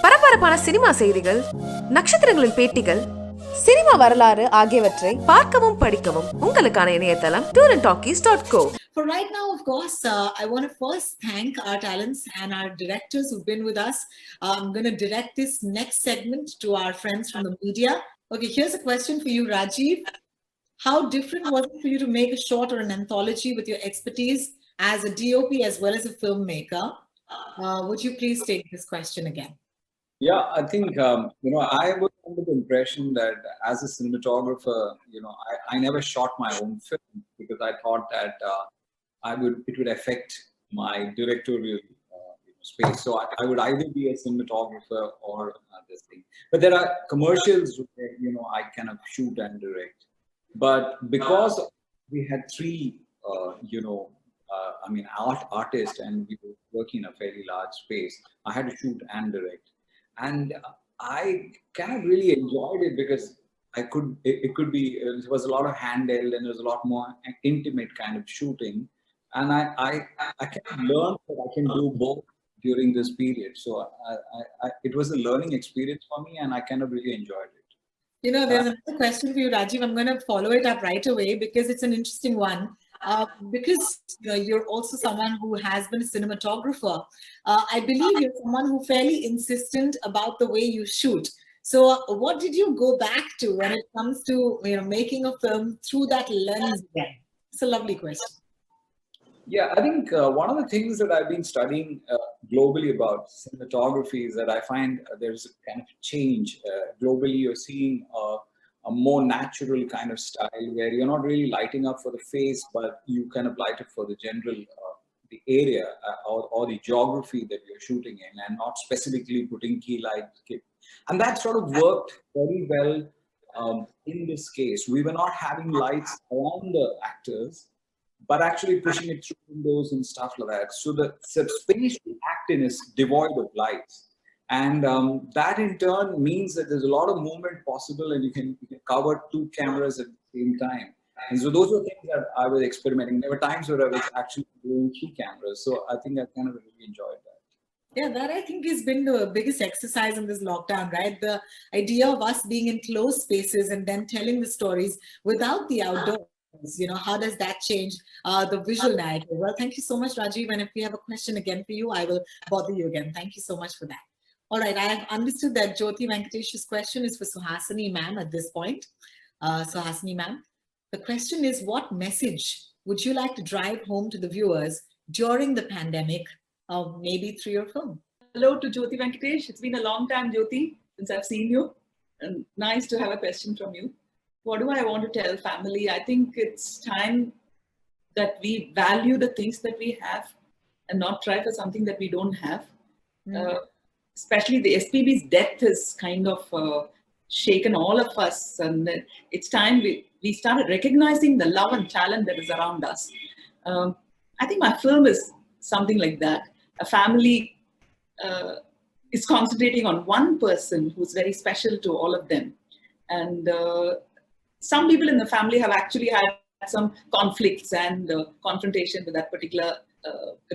பரபரப்பான சினிமா செய்திகள், நட்சத்திரங்களின் பேட்டிகள், சினிமா வரலாறு ஆகியவற்றை பார்க்கவும் படிக்கவும் உங்களுக்கான இணையதளம் tourantalkies.co. For right now, of course, I want to first thank our talents and our directors who've been with us. I'm going to direct this next segment to our friends from the media. Okay, here's a question for you, Rajiv. How different was it for you to make a short or an anthology with your expertise as a DOP as well as a filmmaker? Would you please take this question again? Yeah, I think, I was under the impression that as a cinematographer, I never shot my own film because I thought that it would affect my directorial space. So I would either be a cinematographer or this thing. But there are commercials where, I kind of shoot and direct. But because we had three, artists and we were working in a fairly large space, I had to shoot and direct. And I kind of really enjoyed it because it could be, there was a lot of handheld and there was a lot more intimate kind of shooting. And I kind of learned that I can do both during this period. So it was a learning experience for me and I kind of really enjoyed it. There's another question for you, Rajiv. I'm going to follow it up right away because it's an interesting one. Because you're also someone who has been a cinematographer. I believe you're someone who fairly insistent about the way you shoot. So what did you go back to when it comes to making a film through that lens again? It's a lovely question. Yeah, I think one of the things that I've been studying globally about cinematography is that I find there's a kind of change. Globally, you're seeing a more natural kind of style where you're not really lighting up for the face, but you kind of light up for the general, the area or the geography that you're shooting in and not specifically putting key lights. And that sort of worked very well in this case. We were not having lights around the actors, but actually pushing it through windows and stuff like that. So the space to act in is devoid of lights. And that in turn means that there's a lot of movement possible and you can cover two cameras at the same time. And so those were things that I was experimenting. There were times where I was actually doing 3 cameras. So I think I kind of really enjoyed that. Yeah, that I think has been the biggest exercise in this lockdown, right? The idea of us being in closed spaces and then telling the stories without the outdoors. How does that change the visual narrative? Well, thank you so much, Rajiv. And if we have a question again for you, I will bother you again. Thank you so much for that. All right, I have understood that Jyoti Venkatesh's question is for Suhasini ma'am at this point. Suhasini ma'am, the question is, what message would you like to drive home to the viewers during the pandemic, maybe through your film? Hello to Jyoti Venkatesh. It's been a long time, Jyoti, since I've seen you. And nice to have a question from you. What do I want to tell family? I think it's time that we value the things that we have and not try for something that we don't have. Especially the SPB's death has kind of shaken all of us. And it's time we started recognizing the love and talent that is around us. I think my film is something like that. A family is concentrating on one person who's very special to all of them. And some people in the family have actually had some conflicts and confrontation with that particular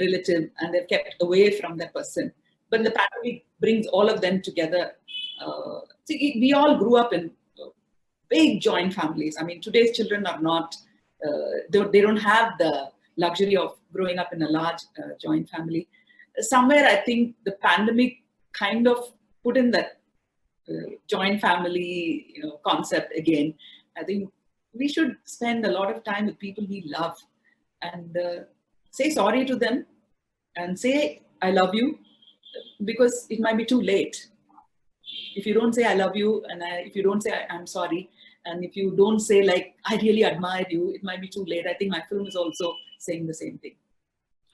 relative, and they've kept away from that person. But the pandemic brings all of them together. We all grew up in big joint families. I mean, today's children are not, they don't have the luxury of growing up in a large joint family. Somewhere, I think the pandemic kind of put in that joint family concept again. I think we should spend a lot of time with people we love and say sorry to them and say, I love you, because it might be too late. If you don't say, I love you, and if you don't say, I'm sorry, and if you don't say, like, I really admire you, it might be too late. I think my film is also saying the same thing.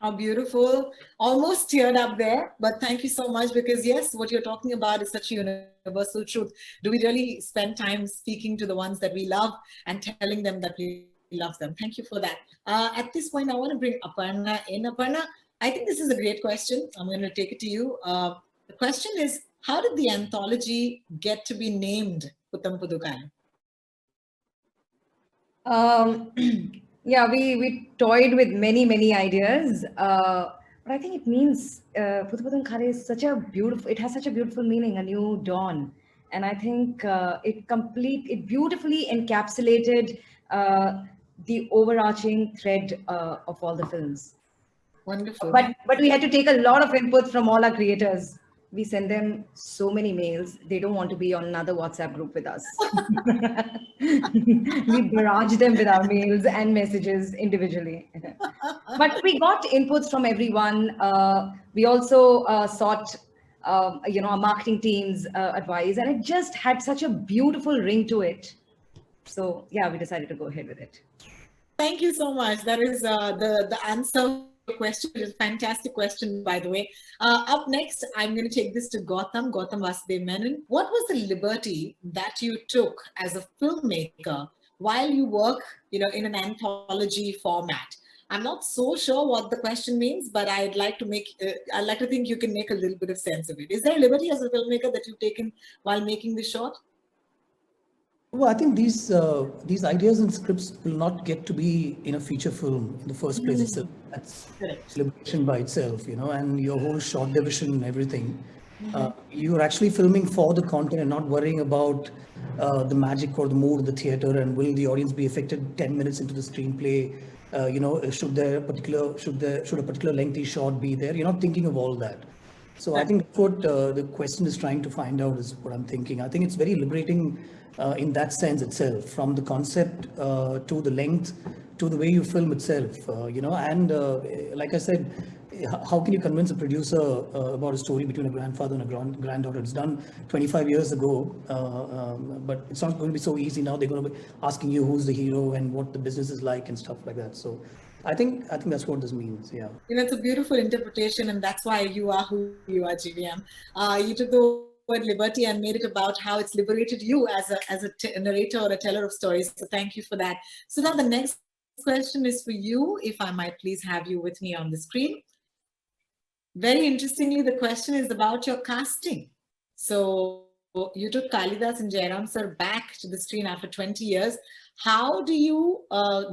How beautiful. Almost teared up there, but thank you so much, because yes, what you're talking about is such a universal truth. Do we really spend time speaking to the ones that we love and telling them that we love them? Thank you for that. At this point, I want to bring Aparna in. Aparna, I think this is a great question. I'm going to take it to you. The question is, how did the anthology get to be named Putham Pudukayam? Yeah, we toyed with many ideas. But I think it means Puthu Khare is such a beautiful. It has such a beautiful meaning, a new dawn, and I think it beautifully encapsulated the overarching thread of all the films. Wonderful. But we had to take a lot of input from all our creators. We send them so many mails. They don't want to be on another WhatsApp group with us. We barrage them with our mails and messages individually. But we got inputs from everyone. We also sought, our marketing team's advice, and it just had such a beautiful ring to it. So yeah, we decided to go ahead with it. Thank you so much. That is the answer. Question is a fantastic question, by the way. Up next, I'm going to take this to Gautam Vasudev Menon. What was the liberty that you took as a filmmaker while you work, in an anthology format? I'm not so sure what the question means, but I'd like to think you can make a little bit of sense of it. Is there a liberty as a filmmaker that you've taken while making this short? Well, I think these ideas and scripts will not get to be in a feature film in the first place itself. That's celebration by itself, and your whole short division and everything. You're actually filming for the content and not worrying about the magic or the mood of the theater and will the audience be affected 10 minutes into the screenplay. Should a particular lengthy shot be there? You're not thinking of all that. So I think that's what the question is trying to find out is what I'm thinking. I think it's very liberating in that sense itself, from the concept to the length to the way you film itself, and like I said, how can you convince a producer about a story between a grandfather and a granddaughter? It's done 25 years ago, but it's not going to be so easy now. They're going to be asking you who's the hero and what the business is like and stuff like that. So I think that's what this means. Yeah. It's a beautiful interpretation, and that's why you are who you are, GVM. You took the word liberty and made it about how it's liberated you as a narrator or a teller of stories. So thank you for that. So now the next question is for you, if I might please have you with me on the screen. Very interestingly, the question is about your casting. So you took Kalidas and Jairam sir back to the screen after 20 years. How do you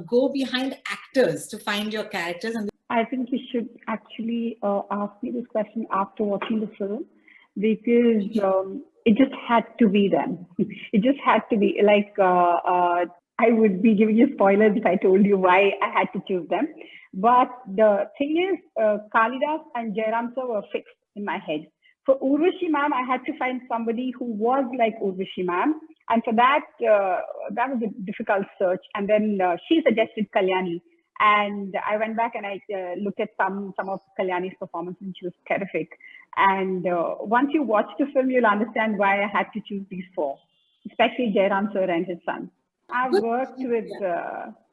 go behind actors to find your characters? And I think you should actually ask me this question after watching the film, because it just had to be them. It just had to be like, I would be giving you spoilers if I told you why I had to choose them. But the thing is, Kalidas and Jairam sir were fixed in my head. For Urvashi ma'am, I had to find somebody who was like Urvashi ma'am. And for that, that was a difficult search. And then she suggested Kalyani. And I went back and I looked at some of Kalyani's performance, and she was terrific. And once you watch the film, you'll understand why I had to choose these four, especially Jairam sir and his son. I've worked with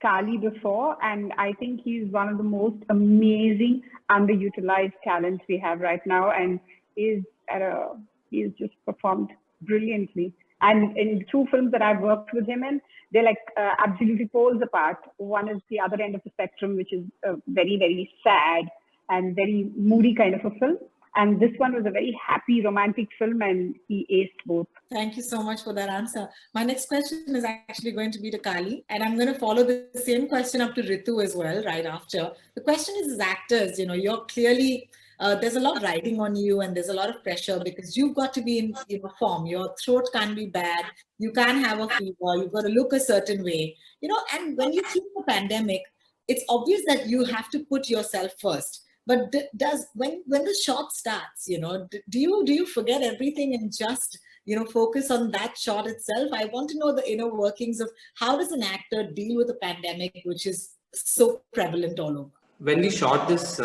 Kali before, and I think he's one of the most amazing underutilized talents we have right now, and he's just performed brilliantly. And in two films that I've worked with him in, they're like absolutely poles apart. One is the other end of the spectrum, which is a very, very sad and very moody kind of a film. And this one was a very happy, romantic film, and he aced both. Thank you so much for that answer. My next question is actually going to be to Kali, and I'm going to follow the same question up to Ritu as well right after. The question is, as actors, you're clearly, there's a lot riding on you, and there's a lot of pressure because you've got to be in form. Your throat can't be bad. You can't have a fever. You've got to look a certain way, and when you see the pandemic, it's obvious that you have to put yourself first. But when the shot starts, do you forget everything and just focus on that shot itself? I want to know the inner workings of how does an actor deal with a pandemic, which is so prevalent all over. When we shot this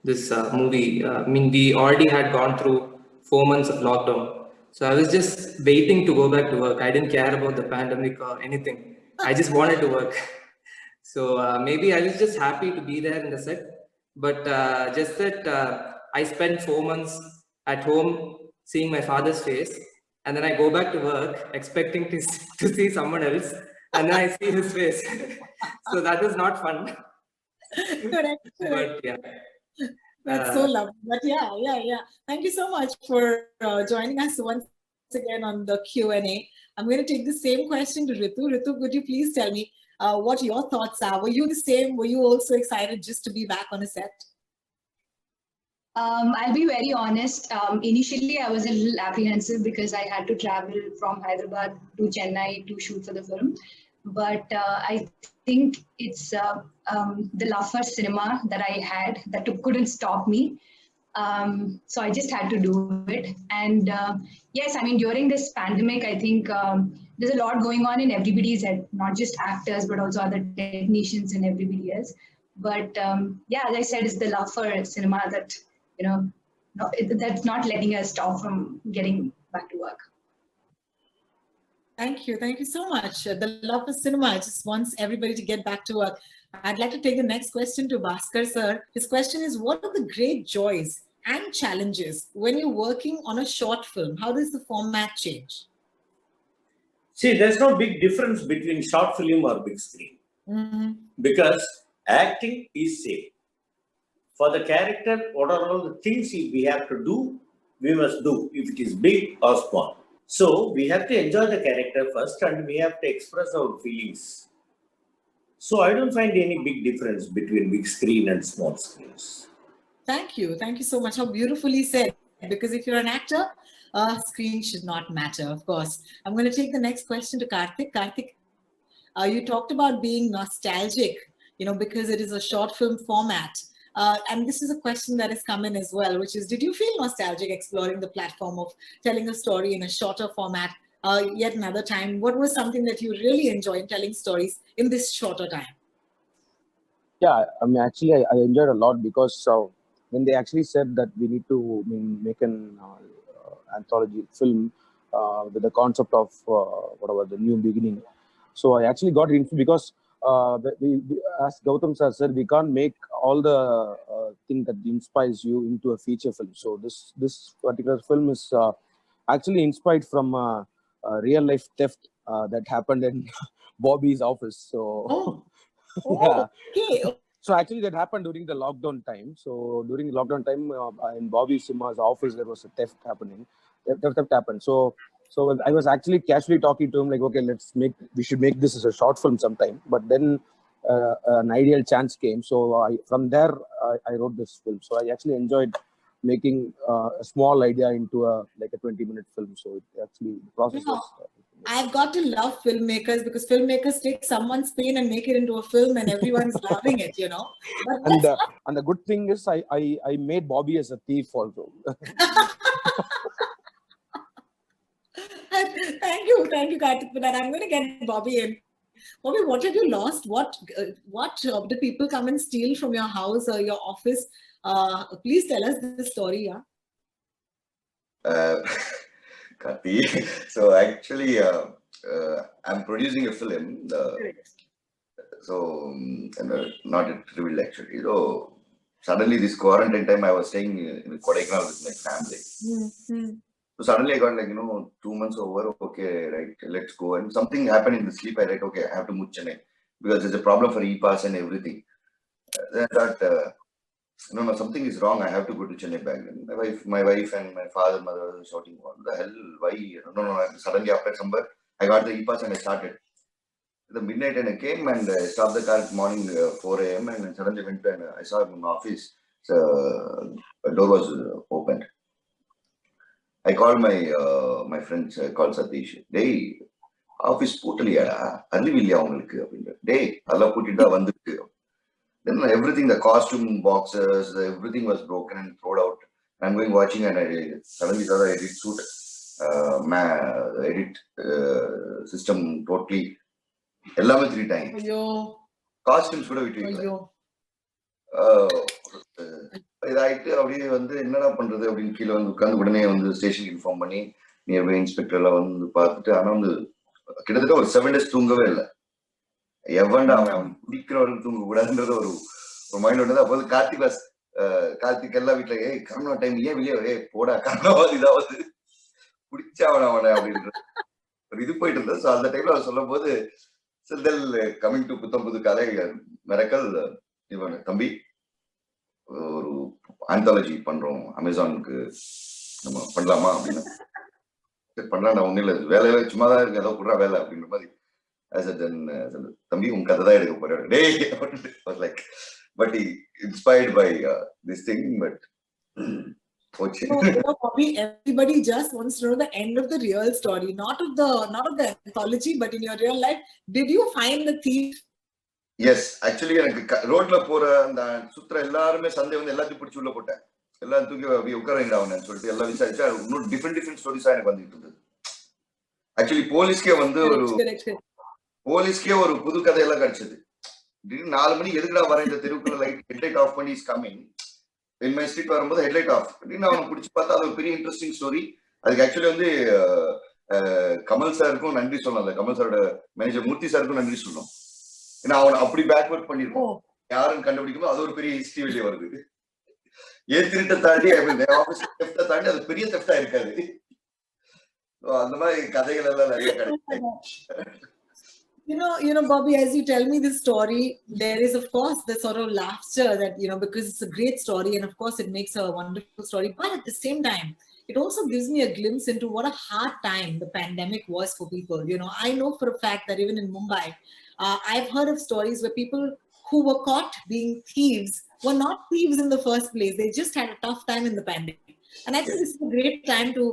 movie, we already had gone through 4 months of lockdown. So I was just waiting to go back to work. I didn't care about the pandemic or anything. I just wanted to work. So maybe I was just happy to be there in the set. But just that I spent 4 months at home seeing my father's face, and then I go back to work expecting to see someone else, and then I see his face. So that was not fun. Correct. But yeah. That's so lovely. But yeah. Thank you so much for joining us once again on the Q&A. I'm going to take the same question to Ritu. Ritu, could you please tell me what your thoughts are? Were you the same? Were you also excited just to be back on a set? I'll be very honest. Initially, I was a little apprehensive because I had to travel from Hyderabad to Chennai to shoot for the film. But I think it's the love for cinema that I had that couldn't stop me. So I just had to do it. And yes, I mean, during this pandemic, I think there's a lot going on in everybody's head, not just actors, but also other technicians and everybody else. But yeah, as I said, it's the love for cinema that, that's not letting us stop from getting back to work. Thank you. Thank you so much. The love of cinema just wants everybody to get back to work. I'd like to take the next question to Bhaskar, sir. His question is, what are the great joys and challenges when you're working on a short film? How does the format change? See, there's no big difference between short film or big screen. Mm-hmm. Because acting is same. For the character, what are all the things we have to do, we must do, if it is big or small. So we have to enjoy the character first and we have to express our feelings. So I don't find any big difference between big screen and small screens. Thank you. Thank you so much. How beautifully said. Because if you're an actor, screen should not matter, of course. I'm going to take the next question to Karthik. Karthik, you talked about being nostalgic, because it is a short film format. And this is a question that has come in as well, which is, did you feel nostalgic exploring the platform of telling a story in a shorter format yet another time? What was something that you really enjoyed telling stories in this shorter time? Yeah, I mean, actually, I enjoyed a lot because when they actually said that we need to make an anthology film with the concept of whatever, the new beginning. So I actually got into because we, as Gautam sir said, we can't make all the thing that inspires you into a feature film. So this particular film is actually inspired from a real life theft that happened in Bobby's office. So yeah. Okay. So actually that happened during the lockdown time. So during the lockdown time in Bobby Simha's office, there was a theft happening. Theft happened. So I was actually casually talking to him like, okay, we should make this as a short film sometime. But then an ideal chance came. So from there, I wrote this film. So I actually enjoyed making a small idea into a 20-minute film. So the process was... I've got to love filmmakers because filmmakers take someone's pain and make it into a film and everyone's loving it, But and the good thing is I made Bobby as a thief also. Thank you, Karthik, for that. I'm going to get Bobby in. Bobby, what have you lost? What did people come and steal from your house or your office? Please tell us the story, Kati. So actually, I'm producing a film. Not a trivial actually. So suddenly this quarantine time, I was staying in Kodaikanal with my family. Mm-hmm. So suddenly I got 2 months over. Okay, right, let's go. And something happened in the sleep. I like, okay, I have to move Chennai because there's a problem for e-pass and everything. Then I thought, no, something is wrong. I have to go to Chennai back. And my wife and my father, mother were shouting, what the hell? Why? No. Suddenly after somewhere, I got the e-pass and I started. The midnight and I came and I stopped the car at morning 4 a.m. and suddenly went and I saw him in my office. So the door was opened. I called my friends. I called Satish. Hey, office putaliya, arrivilla ungalku. Hey, alla putida vandukku. Then everything, the costume boxes, everything was broken and thrown out. I'm going watching and I suddenly saw the edit suit, edit system totally. 3 times. Costumes கூட விட்டுவிட்டேன். இதாயிட்டு அப்படியே என்னடா பண்றது அப்படின்னு கீழே உட்கார்ந்து உடனே ஸ்டேஷனுக்கு இன்ஃபார்ம் பண்ணி நியர்பை இன்ஸ்பெக்டர் எல்லாம் பார்த்துட்டு ஆனா கிட்டத்தட்ட ஒரு 7 days தூங்கவே இல்லை. எவன்டா அவன் குடிக்கிறவர்கள் தூங்க கூடாதுன்றது ஒரு மைண்ட் வந்தது. அப்போ கார்த்திக் எல்லாம் வீட்டுல கரோனா டைம் ஏன் வெளியே போடா கரோனாவது இதாவது குடிச்சாவன அவனை அப்படின்ற ஒரு இது போயிட்டு இருந்தது. ஸோ அந்த டைம்ல அவர் சொல்லும் போது செல்தல் கமிங் டு புத்தம்புது கலை மிரக்கல் இவன் தம்பி ஒரு ஆந்தாலஜி பண்றோம் அமேசானுக்கு நம்ம பண்ணலாமா அப்படின்னு பண்ணலாம்டா ஒன்னும் இல்லை வேலையில சும்மா தான் இருக்கு ஏதோ குடுறா வேலை அப்படின்ற மாதிரி தம்பி உன் கதை தான் எடுக்க போறேன். But he inspired by this thing, but போச்சு. Bobby, everybody just wants to know the end of the real story, not of the anthology, but in your real life. Did you find the thief? Yes actually எனக்கு ரோட்ல போற அந்த சுத்துற எல்லாருமே Sunday வந்து எல்லாத்தையும் பிடிச்சி உள்ள போட்டேன். எல்லாம் தூக்கி உட்காரங்கடா அவனு சொல்லிட்டு எல்லாம் விசாரிச்சா இன்னும் டிஃப்ரெண்ட் ஸ்டோரிஸா எனக்கு வந்துட்டு இருந்தது. ஆக்சுவலி போலீஸ்க்கே வந்து ஒரு புது கதையெல்லாம் கிடைச்சது. 4 மணி எதுக்குடா வர இந்த தெருவுக்குள்ள லைட் ஹெட்லைட் ஆஃப் பண்ணி is coming in my street வரும்போது ஹெட்லைட் ஆஃப் அப்படின்னு அவனை பிடிச்சி பார்த்தா அது ஒரு பெரிய இன்ட்ரெஸ்டிங் ஸ்டோரி. அதுக்கு ஆக்சுவலி வந்து கமல் சாருக்கும் நன்றி சொல்லலாம். கமல் சாரோட மேனேஜர் மூர்த்தி சாருக்கும் நன்றி சொல்லணும். ஏன்னா அவன் அப்படி பேக்வர்ட் பண்ணிருக்கோம். யாருன்னு கண்டுபிடிக்கும்போது அது ஒரு பெரிய ஹிஸ்டரி வெளியே வருது. ஏன் திருட்ட தாண்டி தாண்டி அது பெரிய தெஃப்டா இருக்காது. அந்த மாதிரி கதைகள் எல்லாம் நிறைய கிடைக்கும். Bobby, as you tell me this story, there is, of course, the sort of laughter that, because it's a great story and, of course, it makes a wonderful story. But at the same time, it also gives me a glimpse into what a hard time the pandemic was for people. I know for a fact that even in Mumbai, I've heard of stories where people who were caught being thieves were not thieves in the first place. They just had a tough time in the pandemic. And I think this is a great time to,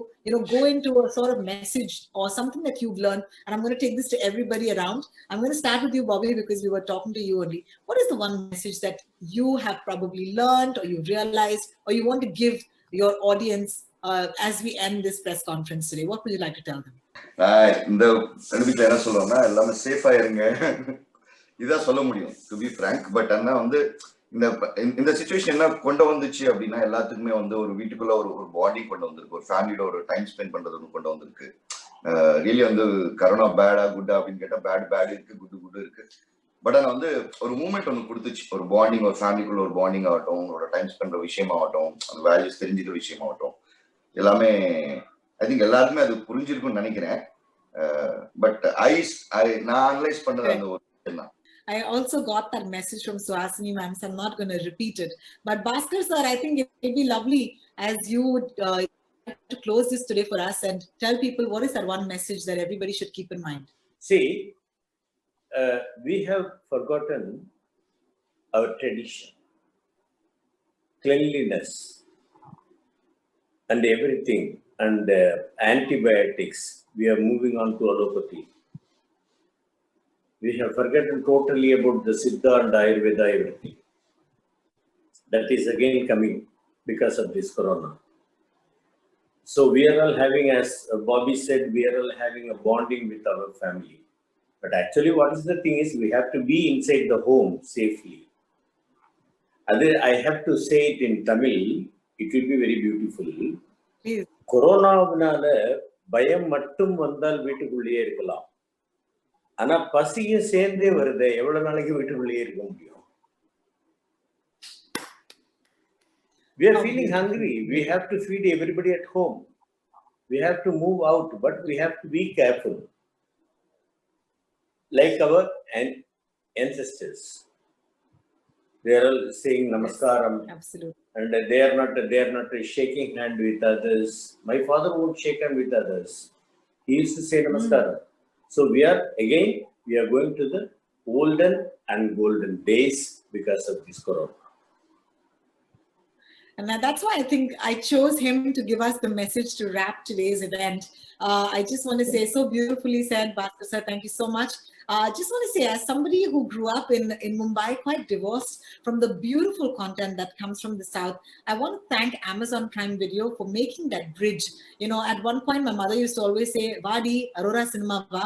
go into a sort of message or something that you've learned. And I'm going to take this to everybody around. I'm going to start with you, Bobby, because we were talking to you only. What is the one message that you have probably learned or you've realized or you want to give your audience as we end this press conference today? What would you like to tell them? இந்த வீட்டுல என்ன சொல்லுவோம்னா எல்லாமே சேஃபா இருங்க இதான் சொல்ல முடியும் டு பி ஃப்ராங்க். பட் ஆனா வந்து இந்த சிச்சுவேஷன் என்ன கொண்டு வந்துச்சு அப்படின்னா எல்லாத்துக்குமே வந்து ஒரு வீட்டுக்குள்ள ஒரு பாண்டிங் கொண்டு வந்திருக்கு. ஒரு ஃபேமிலியோட ஒரு டைம் ஸ்பெண்ட் பண்றது ஒன்று கொண்டு வந்திருக்கு. ரியலி வந்து கரோனா பேடா குட்டா அப்படின்னு கேட்டா பேட் இருக்கு, குட் இருக்கு. பட் ஆனா வந்து ஒரு மூமெண்ட் ஒன்று கொடுத்துச்சு. ஒரு பாண்டிங், ஒரு ஃபேமிலிக்குள்ள ஒரு பாண்டிங் ஆகட்டும், உங்களோட டைம் ஸ்பெண்ட் பண்ற விஷயமாகட்டும், அந்த வேல்யூஸ் தெரிஞ்சுக்கிற விஷயமாகட்டும், எல்லாமே ஐ திங்க் எல்லாருக்குமே அது புரிஞ்சிருக்கும்னு நினைக்கிறேன். பட் நான் அனலைஸ் பண்ணது அந்த ஒரு விஷயம் தான். I also got that message from Suhasini ma'am, so I'm not going to repeat it. But Bhaskar sir, I think it would be lovely as you would to close this today for us and tell people what is that one message that everybody should keep in mind. See, we have forgotten our tradition, cleanliness, and everything, and antibiotics. We are moving on to allopathy. We have forgotten totally about the Siddha and Ayurveda, everything. That is again coming because of this corona. So we are all having, as Bobby said, we are all having a bonding with our family. But actually what is the thing is we have to be inside the home safely. I have to say it in Tamil, it will be very beautiful. கொரோனாவினால பயம் மட்டும் வந்தால் வீட்டுக்குள்ளேயே இருக்கலாம். ஆனா பசியும் சேர்ந்தே வருது, எவ்வளவு நாளைக்கு வீட்டுக்குள்ளேயே இருக்க முடியும்? We are feeling hungry. We have to feed everybody at home. We have to move out, but we have to be careful. Like our ancestors, they are all saying namaskaram. Absolutely. And they are not shaking hand with others. My father would shake hand with others. He used to say namaskaram. So we are going to the olden and golden days because of this corona. And that's why I think I chose him to give us the message to wrap today's event. I just want to say, so beautifully said, Bhaskar sir, thank you so much. Just want to say, as somebody who grew up in Mumbai, quite divorced from the beautiful content that comes from the South, I want to thank Amazon Prime Video for making that bridge. At one point, my mother used to always say, Vadi, Aurora Cinema Va,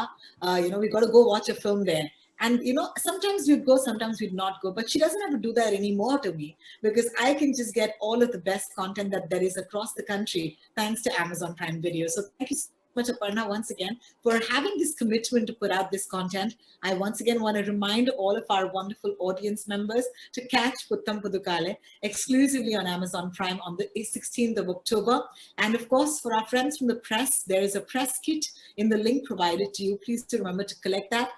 we got to go watch a film there. And, sometimes we'd go, sometimes we'd not go, but she doesn't have to do that anymore to me because I can just get all of the best content that there is across the country thanks to Amazon Prime Video. So thank you so much, Aparna, once again, for having this commitment to put out this content. I once again want to remind all of our wonderful audience members to catch Puttam Pudukale exclusively on Amazon Prime on the 16th of October. And of course, for our friends from the press, there is a press kit in the link provided to you. Please do remember to collect that.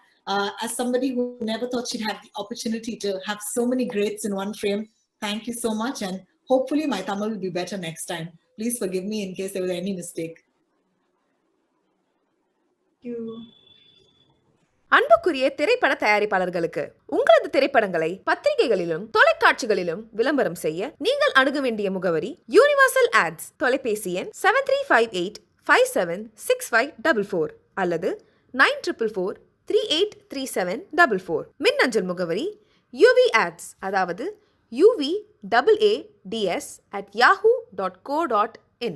As somebody who never thought she'd have the opportunity to have so many greats in one frame, thank you so much. And hopefully my Tamil will be better next time. Please forgive me in case there was any mistake. Thank you. அன்புக்குரிய திரைப்பட தயாரிப்பாளர்களுக்கு உங்களது திரைப்படங்களை பத்திரிகைகளிலும் தொலைக்காட்சிகளிலும் விளம்பரம் செய்ய நீங்கள் அணுக வேண்டிய முகவரி யூனிவர்சல் ஆட்ஸ். தொலைபேசி எண் 7358576544 அல்லது 9444383744. மின்னஞ்சல் முகவரி uvads, அதாவது uvads@yahoo.co.in.